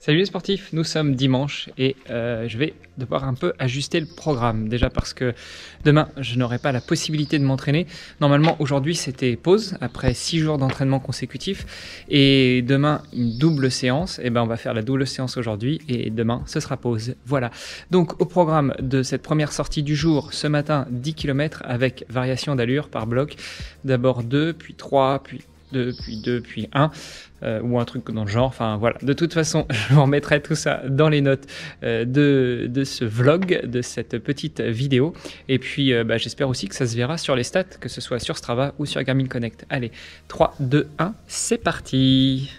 Salut les sportifs, nous sommes dimanche et je vais devoir un peu ajuster le programme. Déjà parce que demain, je n'aurai pas la possibilité de m'entraîner. Normalement, aujourd'hui, c'était pause après 6 jours d'entraînement consécutifs. Et demain, une double séance. Et ben, on va faire la double séance aujourd'hui et demain, ce sera pause. Voilà. Donc, au programme de cette première sortie du jour, ce matin, 10 km avec variation d'allure par bloc. D'abord 2, puis 3, puis 2, puis 2, puis 1. Ou un truc dans le genre, enfin voilà. De toute façon, je vous remettrai tout ça dans les notes de ce vlog, de cette petite vidéo. Et puis, j'espère aussi que ça se verra sur les stats, que ce soit sur Strava ou sur Garmin Connect. Allez, 3, 2, 1, c'est parti!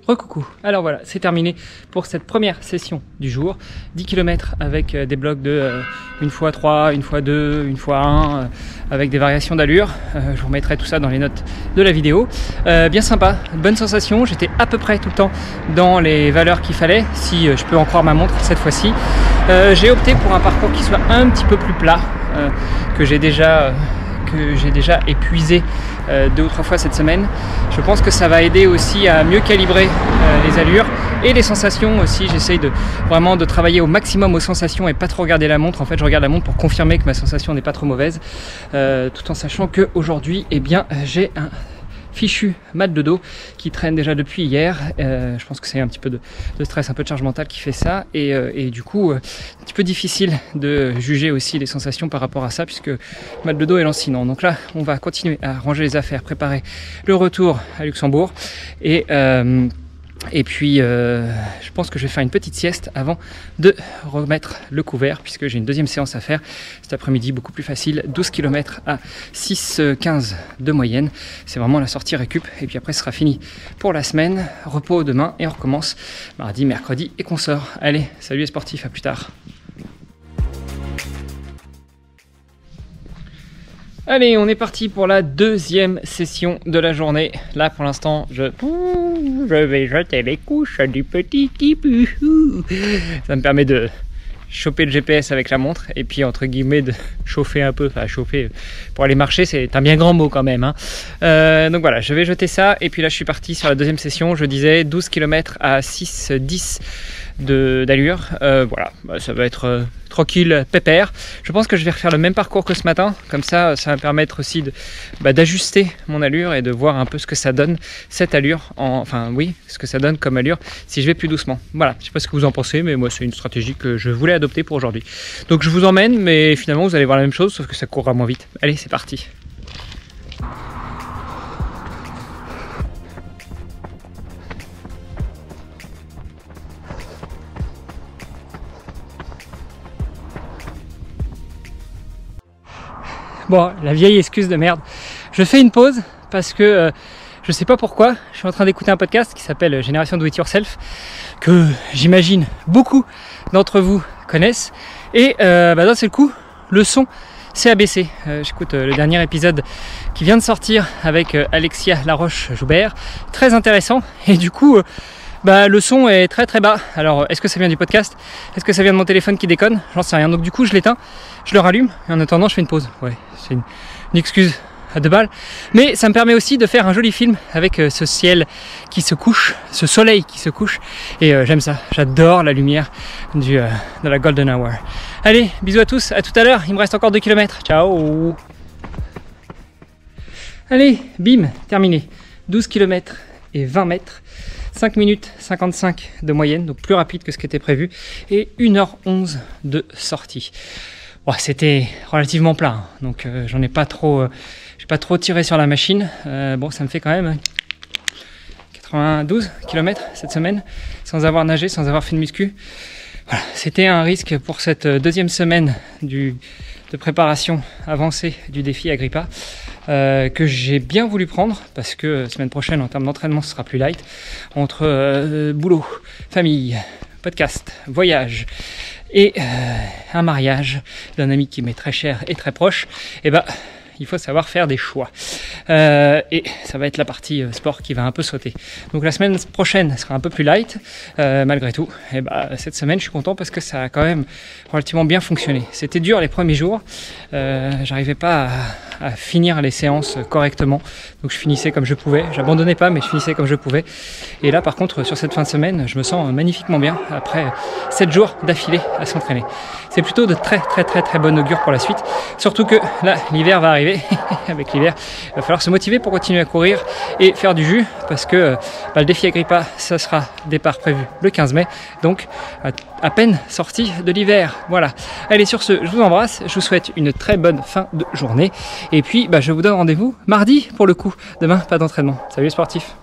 Recoucou, alors voilà, c'est terminé pour cette première session du jour. 10 km avec des blocs de 1x3, 1x2, 1x1, avec des variations d'allure. Je vous remettrai tout ça dans les notes de la vidéo. Bien sympa, bonne sensation, j'étais à peu près tout le temps dans les valeurs qu'il fallait, si je peux en croire ma montre cette fois-ci. J'ai opté pour un parcours qui soit un petit peu plus plat, que j'ai déjà épuisé 2 ou 3 fois cette semaine. Je pense que ça va aider aussi à mieux calibrer les allures et les sensations aussi. J'essaye vraiment de travailler au maximum aux sensations et pas trop regarder la montre. En fait, je regarde la montre pour confirmer que ma sensation n'est pas trop mauvaise, tout en sachant qu'aujourd'hui, j'ai un fichu mal de dos qui traîne déjà depuis hier. Je pense que c'est un petit peu de stress, un peu de charge mentale qui fait ça, et du coup un petit peu difficile de juger aussi les sensations par rapport à ça, puisque mal de dos est lancinant. Donc là, on va continuer à ranger les affaires, préparer le retour à Luxembourg, et puis je pense que je vais faire une petite sieste avant de remettre le couvert, puisque j'ai une deuxième séance à faire cet après-midi, beaucoup plus facile, 12 km à 6,15 de moyenne. C'est vraiment la sortie récup, et puis après ce sera fini pour la semaine, repos demain, et on recommence mardi, mercredi et consorts. Allez, salut les sportifs, à plus tard. Allez, on est parti pour la deuxième session de la journée. Là, pour l'instant, je vais jeter les couches du petit Tipu. Ça me permet de choper le GPS avec la montre et puis, entre guillemets, de chauffer un peu. Enfin, chauffer pour aller marcher, c'est un bien grand mot quand même, hein. Donc voilà, je vais jeter ça. Et puis là, je suis parti sur la deuxième session. Je disais 12 km à 6,10 d'allure. Voilà, ça va être tranquille, pépère. Je pense que je vais refaire le même parcours que ce matin, comme ça va me permettre aussi d'ajuster mon allure et de voir un peu ce que ça donne, cette allure, ce que ça donne comme allure si je vais plus doucement. Voilà, je sais pas ce que vous en pensez, mais moi c'est une stratégie que je voulais adopter pour aujourd'hui. Donc je vous emmène, mais finalement vous allez voir la même chose, sauf que ça courra moins vite. Allez, c'est parti. Bon, la vieille excuse de merde. Je fais une pause parce que je sais pas pourquoi. Je suis en train d'écouter un podcast qui s'appelle Génération Do It Yourself, que j'imagine beaucoup d'entre vous connaissent. Et d'un seul coup, le son s'est abaissé. J'écoute le dernier épisode qui vient de sortir avec Alexia Laroche-Joubert. Très intéressant. Et du coup, le son est très très bas. Alors, est-ce que ça vient du podcast? Est-ce que ça vient de mon téléphone qui déconne? J'en sais rien. Donc du coup, je l'éteins, je le rallume, et en attendant, je fais une pause. Ouais, c'est une excuse à 2 balles. Mais ça me permet aussi de faire un joli film avec ce ciel qui se couche, ce soleil qui se couche. Et j'aime ça. J'adore la lumière de la Golden Hour. Allez, bisous à tous. À tout à l'heure. Il me reste encore 2 km. Ciao. Allez, bim, terminé. 12 km et 20 mètres. 5 minutes 55 de moyenne, donc plus rapide que ce qui était prévu, et 1h11 de sortie. Bon, c'était relativement plat, hein, donc j'en ai pas trop, j'ai pas trop tiré sur la machine. Bon, ça me fait quand même 92 km cette semaine, sans avoir nagé, sans avoir fait de muscu. Voilà, c'était un risque pour cette deuxième semaine de préparation avancée du défi Agrippa, que j'ai bien voulu prendre, parce que semaine prochaine en termes d'entraînement ce sera plus light, entre boulot, famille, podcast, voyage et un mariage d'un ami qui m'est très cher et très proche. Et il faut savoir faire des choix. Et ça va être la partie sport qui va un peu sauter. Donc la semaine prochaine sera un peu plus light, malgré tout. Et cette semaine, je suis content parce que ça a quand même relativement bien fonctionné. C'était dur les premiers jours, j'arrivais pas à finir les séances correctement, donc je finissais comme je pouvais, j'abandonnais pas mais je finissais comme je pouvais. Et là par contre sur cette fin de semaine, je me sens magnifiquement bien après 7 jours d'affilée à s'entraîner. C'est plutôt de très bon augure pour la suite, surtout que là l'hiver va arriver. Avec l'hiver il va falloir se motiver pour continuer à courir et faire du jus, parce que le défi Agrippa, ça sera départ prévu le 15 mai, donc à peine sorti de l'hiver. Voilà, allez, sur ce, je vous embrasse, je vous souhaite une très bonne fin de journée, et puis je vous donne rendez-vous mardi pour le coup. Demain, pas d'entraînement. Salut les sportifs.